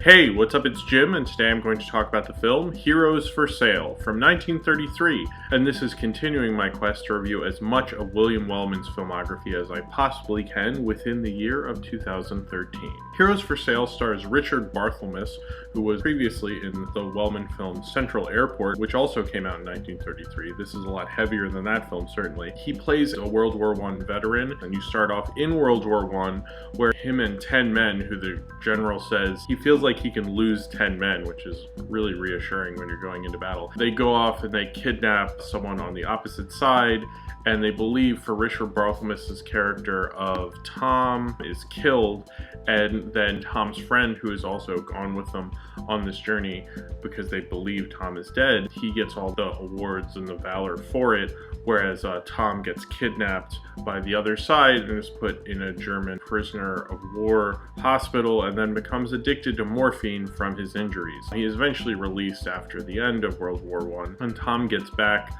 Hey, what's up? It's Jim, and today I'm going to talk about the film Heroes for Sale from 1933, and this is continuing my quest to review as much of William Wellman's filmography as I possibly can within the year of 2013. Heroes for Sale stars Richard Barthelmess, who was previously in the Wellman film Central Airport, which also came out in 1933. This is a lot heavier than that film, certainly. He plays a World War I veteran, and you start off in World War I, where him and 10 men, who the general says he feels like he can lose 10 men, which is really reassuring when you're going into battle. They go off and they kidnap someone on the opposite side, and they believe for Richard Barthelmess's character of Tom is killed, and then Tom's friend, who is also gone with them on this journey because they believe Tom is dead, he gets all the awards and the valor for it, whereas Tom gets kidnapped by the other side and is put in a German prisoner of war hospital and then becomes addicted to morphine from his injuries. He is eventually released after the end of World War I. When Tom gets back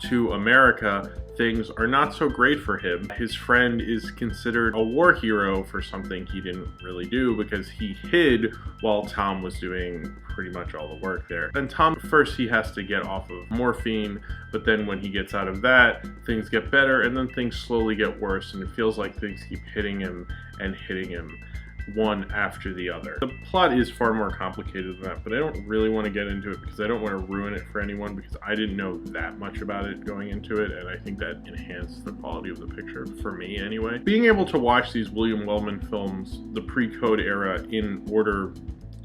to America, things are not so great for him. His friend is considered a war hero for something he didn't really do because he hid while Tom was doing pretty much all the work there. And Tom, first he has to get off of morphine, but then when he gets out of that, things get better, and then things slowly get worse, and it feels like things keep hitting him and hitting him one after the other. The plot is far more complicated than that, but I don't really want to get into it because I don't want to ruin it for anyone, because I didn't know that much about it going into it, and I think that enhanced the quality of the picture, for me anyway. Being able to watch these William Wellman films, the pre-code era, in order,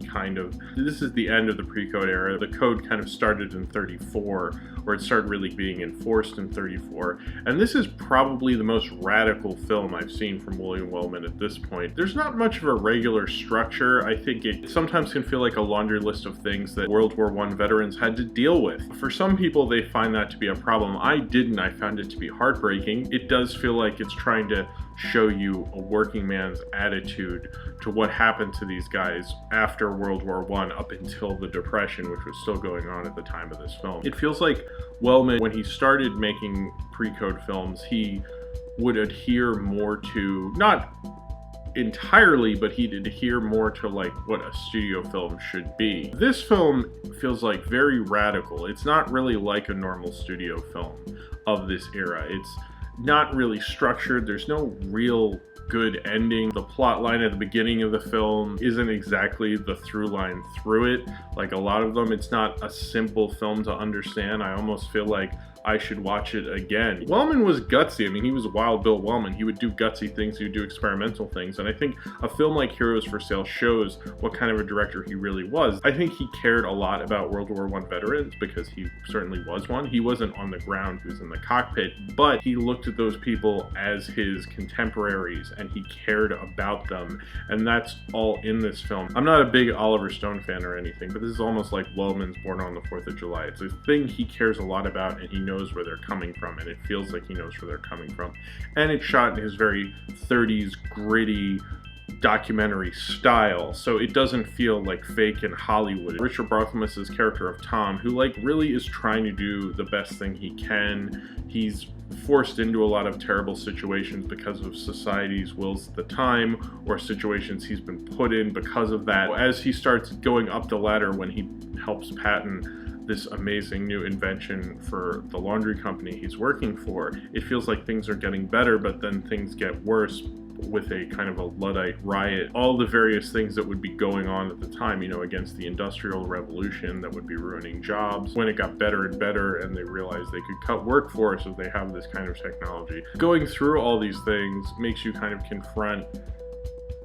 kind of. This is the end of the pre-code era. The code kind of started in 34, where it started really being enforced in 34. And this is probably the most radical film I've seen from William Wellman at this point. There's not much of a regular structure. I think it sometimes can feel like a laundry list of things that World War I veterans had to deal with. For some people, they find that to be a problem. I didn't. I found it to be heartbreaking. It does feel like it's trying to show you a working man's attitude to what happened to these guys after World War I up until the Depression, which was still going on at the time of this film. It feels like Wellman, when he started making pre-code films, he would adhere more to, not entirely, but he'd adhere more to like what a studio film should be. This film feels like very radical. It's not really like a normal studio film of this era. It's not really structured. There's no real good ending. The plot line at the beginning of the film isn't exactly the through line through it. Like a lot of them, it's not a simple film to understand. I almost feel like I should watch it again. Wellman was gutsy. I mean, he was Wild Bill Wellman. He would do gutsy things, he would do experimental things, and I think a film like Heroes for Sale shows what kind of a director he really was. I think he cared a lot about World War I veterans because he certainly was one. He wasn't on the ground, he was in the cockpit, but he looked at those people as his contemporaries and he cared about them, and that's all in this film. I'm not a big Oliver Stone fan or anything, but this is almost like Wellman's Born on the 4th of July. It's a thing he cares a lot about, and he knows where they're coming from, and it feels like he knows where they're coming from. And it's shot in his very 30s gritty documentary style, so it doesn't feel like fake in Hollywood. Richard Barthelmess's character of Tom, who like really is trying to do the best thing he can. He's forced into a lot of terrible situations because of society's wills at the time, or situations he's been put in because of that. As he starts going up the ladder, when he helps patent this amazing new invention for the laundry company he's working for, it feels like things are getting better, but then things get worse with a kind of a Luddite riot. All the various things that would be going on at the time, you know, against the Industrial Revolution that would be ruining jobs. When it got better and better and they realized they could cut workforce if they have this kind of technology. Going through all these things makes you kind of confront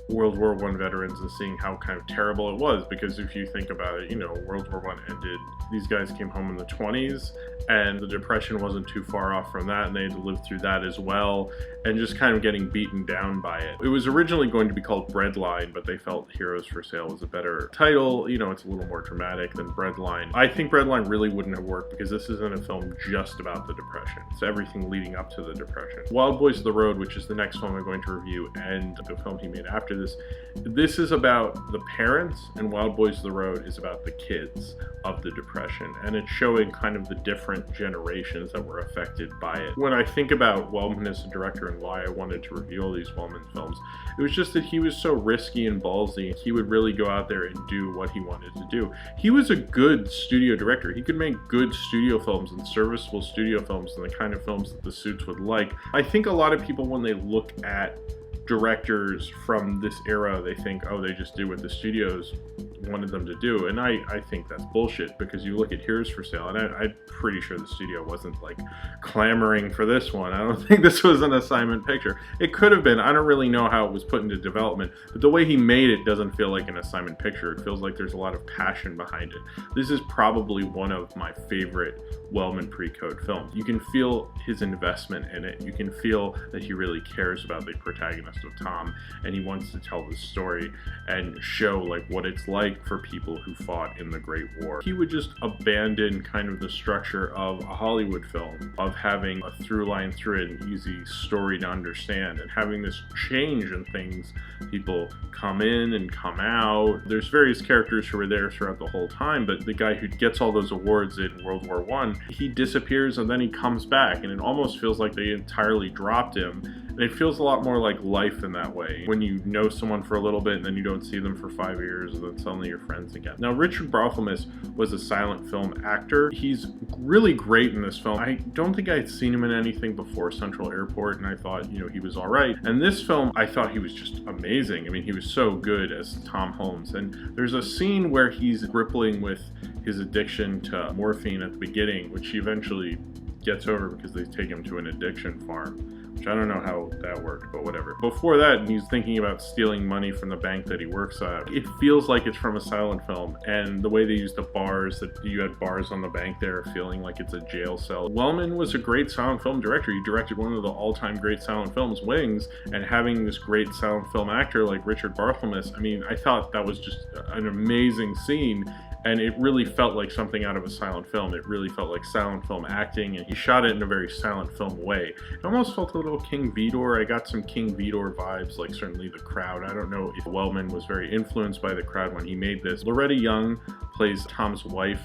World War I veterans and seeing how kind of terrible it was, because if you think about it, you know, World War I ended, these guys came home in the 20s, and the Depression wasn't too far off from that, and they had to live through that as well, and just kind of getting beaten down by it. It was originally going to be called Breadline, but they felt Heroes for Sale was a better title. You know, it's a little more dramatic than Breadline. I think Breadline really wouldn't have worked because this isn't a film just about the Depression. It's everything leading up to the Depression. Wild Boys of the Road, which is the next film I'm going to review, and the film he made after after this. This is about the parents, and Wild Boys of the Road is about the kids of the Depression, and it's showing kind of the different generations that were affected by it. When I think about Wellman as a director and why I wanted to review all these Wellman films, it was just that he was so risky and ballsy. He would really go out there and do what he wanted to do. He was a good studio director. He could make good studio films and serviceable studio films and the kind of films that the suits would like. I think a lot of people, when they look at directors from this era, they think, oh, they just did what the studios wanted them to do, and I think that's bullshit, because you look at Heroes for Sale, and I'm pretty sure the studio wasn't like clamoring for this one. I don't think this was an assignment picture. It could have been. I don't really know how it was put into development, but the way he made it doesn't feel like an assignment picture. It feels like there's a lot of passion behind it. This is probably one of my favorite Wellman pre-code films. You can feel his investment in it. You can feel that he really cares about the protagonist of Tom, and he wants to tell the story and show like what it's like for people who fought in the Great War. He would just abandon kind of the structure of a Hollywood film, of having a through line through it, an easy story to understand, and having this change in things. People come in and come out. There's various characters who were there throughout the whole time, but the guy who gets all those awards in World War I, he disappears and then he comes back, and it almost feels like they entirely dropped him. And it feels a lot more like life in that way, when you know someone for a little bit and then you don't see them for 5 years and then suddenly you're friends again. Now, Richard Barthelmess was a silent film actor. He's really great in this film. I don't think I had seen him in anything before Central Airport, and I thought, you know, he was all right. And this film, I thought he was just amazing. I mean, he was so good as Tom Holmes. And there's a scene where he's grappling with his addiction to morphine at the beginning, which he eventually gets over because they take him to an addiction farm. Which I don't know how that worked, but whatever. Before that, he's thinking about stealing money from the bank that he works at. It feels like it's from a silent film, and the way they use the bars, that you had bars on the bank there, feeling like it's a jail cell. Wellman was a great silent film director. He directed one of the all-time great silent films, Wings, and having this great silent film actor like Richard Barthelmess, I mean, I thought that was just an amazing scene. And it really felt like something out of a silent film. It really felt like silent film acting, and he shot it in a very silent film way. It almost felt a little King Vidor. I got some King Vidor vibes, like certainly the crowd. I don't know if Wellman was very influenced by the crowd when he made this. Loretta Young plays Tom's wife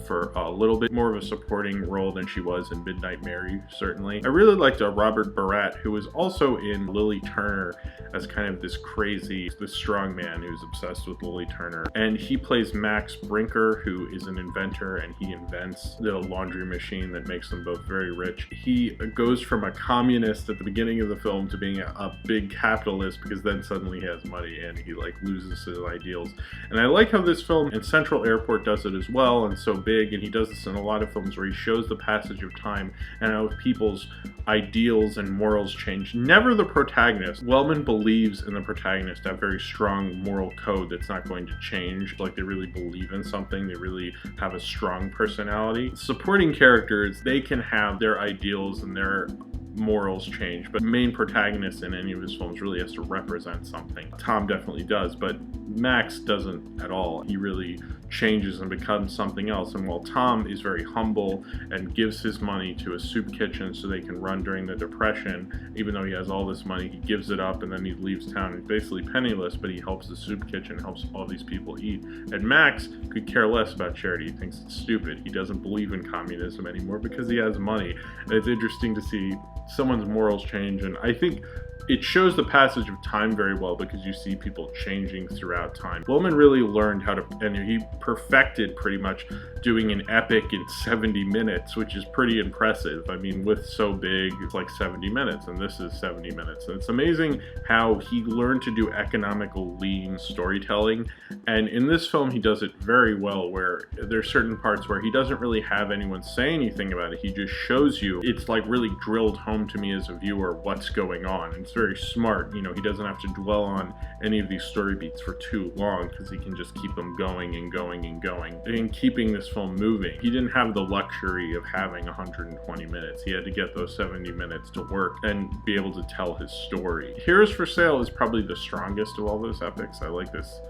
for a little bit more of a supporting role than she was in Midnight Mary, certainly. I really liked Robert Barat, who was also in Lily Turner as kind of this crazy, this strong man who's obsessed with Lily Turner. And he plays Max Brinker, who is an inventor, and he invents the laundry machine that makes them both very rich. He goes from a communist at the beginning of the film to being a big capitalist, because then suddenly he has money and he like loses his ideals. And I like how this film, and Central Airport does it as well, and so big, and he does this in a lot of films where he shows the passage of time and how people's ideals and morals change. Never the protagonist. Wellman believes in the protagonist, that very strong moral code that's not going to change. Like they really believe in something, they really have a strong personality. Supporting characters, they can have their ideals and their morals change, but the main protagonist in any of his films really has to represent something. Tom definitely does, but Max doesn't at all. He really changes and becomes something else. And while Tom is very humble and gives his money to a soup kitchen so they can run during the Depression, even though he has all this money, he gives it up and then he leaves town. He's basically penniless, but he helps the soup kitchen, helps all these people eat. And Max could care less about charity. He thinks it's stupid. He doesn't believe in communism anymore because he has money. And it's interesting to see someone's morals change, and I think it shows the passage of time very well because you see people changing throughout time. Wellman really learned how to, and he perfected pretty much doing an epic in 70 minutes, which is pretty impressive. I mean, with So Big, it's like 70 minutes, and this is 70 minutes. And it's amazing how he learned to do economical, lean storytelling. And in this film, he does it very well, where there's certain parts where he doesn't really have anyone say anything about it. He just shows you. It's like really drilled home to me as a viewer what's going on. And it's very smart. You know, he doesn't have to dwell on any of these story beats for too long because he can just keep them going and going and going and keeping this film moving. He didn't have the luxury of having 120 minutes. He had to get those 70 minutes to work and be able to tell his story. Heroes for Sale is probably the strongest of all those epics. I like this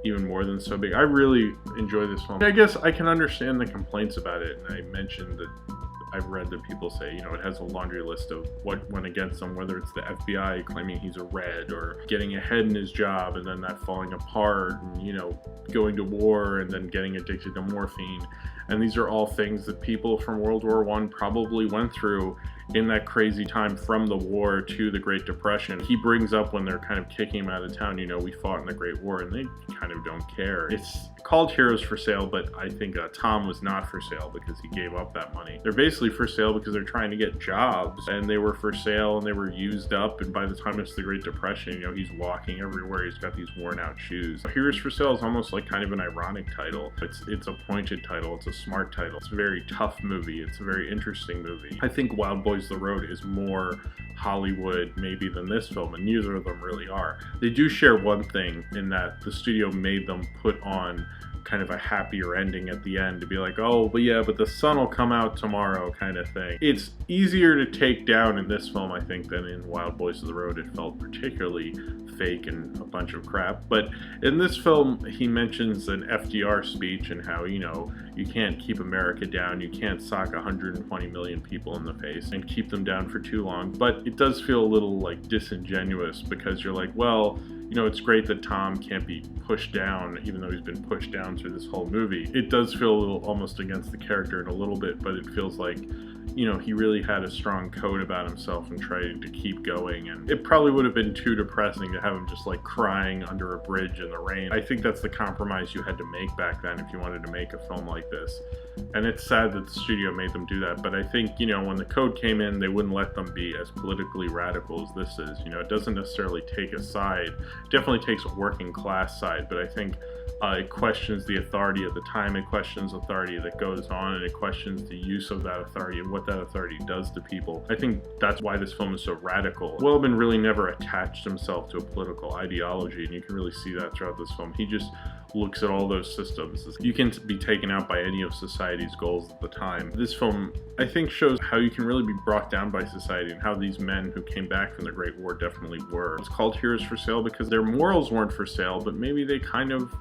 even more than So Big. I really enjoy this film. I guess I can understand the complaints about it, and I mentioned that I've read that people say, it has a laundry list of what went against him, whether it's the FBI claiming he's a red, or getting ahead in his job and then that falling apart, and, going to war and then getting addicted to morphine. And these are all things that people from World War I probably went through in that crazy time from the war to the Great Depression. He brings up when they're kind of kicking him out of town, we fought in the Great War, and they kind of don't care. It's called Heroes for Sale, but I think Tom was not for sale because he gave up that money. They're basically for sale because they're trying to get jobs, and they were for sale and they were used up, and by the time it's the Great Depression, he's walking everywhere, he's got these worn out shoes. Heroes for Sale is almost like kind of an ironic title. It's a pointed title, it's a smart title, it's a very tough movie, it's a very interesting movie. I think Wild Boys the Road is more Hollywood maybe than this film, and neither of them really are. They do share one thing in that the studio made them put on kind of a happier ending at the end to be like, oh, but the sun will come out tomorrow kind of thing. It's easier to take down in this film, I think, than in Wild Boys of the Road. It felt particularly fake and a bunch of crap. But in this film, he mentions an FDR speech and how, you can't keep America down. You can't sock 120 million people in the face and keep them down for too long. But it does feel a little like disingenuous because you're like, well, it's great that Tom can't be pushed down, even though he's been pushed down through this whole movie. It does feel a little almost against the character in a little bit, but it feels like, he really had a strong code about himself and tried to keep going. And it probably would have been too depressing to have him just like crying under a bridge in the rain. I think that's the compromise you had to make back then if you wanted to make a film like this. And it's sad that the studio made them do that. But I think, when the code came in, they wouldn't let them be as politically radical as this is. It doesn't necessarily take a side. It definitely takes a working class side, but I think it questions the authority of the time, it questions authority that goes on, and it questions the use of that authority and what that authority does to people. I think that's why this film is so radical. Wellman really never attached himself to a political ideology, and you can really see that throughout this film. He just looks at all those systems. You can be taken out by any of society's goals at the time. This film, I think, shows how you can really be brought down by society and how these men who came back from the Great War definitely were. It's called Heroes for Sale because their morals weren't for sale, but maybe they kind of,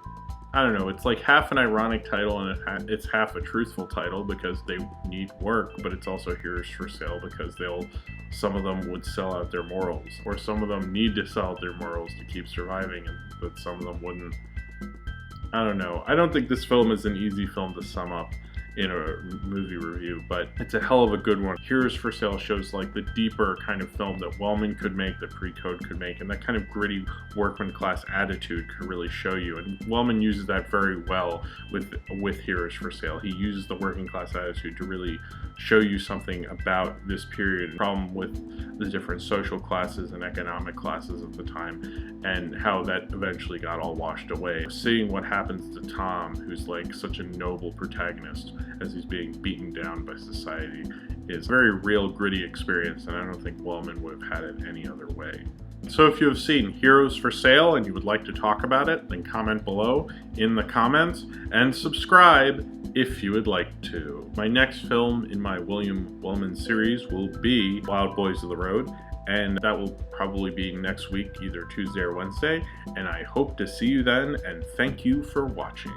I don't know, it's like half an ironic title and it's half a truthful title because they need work, but it's also Heroes for Sale because some of them would sell out their morals, or some of them need to sell out their morals to keep surviving, but some of them wouldn't. I don't know. I don't think this film is an easy film to sum up in a movie review, but it's a hell of a good one. Heroes for Sale shows like the deeper kind of film that Wellman could make, that Pre-Code could make, and that kind of gritty workman class attitude could really show you. And Wellman uses that very well with Heroes for Sale. He uses the working class attitude to really show you something about this period, problem with the different social classes and economic classes of the time, and how that eventually got all washed away. Seeing what happens to Tom, who's like such a noble protagonist as he's being beaten down by society, is a very real, gritty experience, and I don't think Wellman would have had it any other way. So if you have seen Heroes for Sale and you would like to talk about it, then comment below in the comments, and subscribe if you would like to. My next film in my William Wellman series will be Wild Boys of the Road, and that will probably be next week, either Tuesday or Wednesday, and I hope to see you then, and thank you for watching.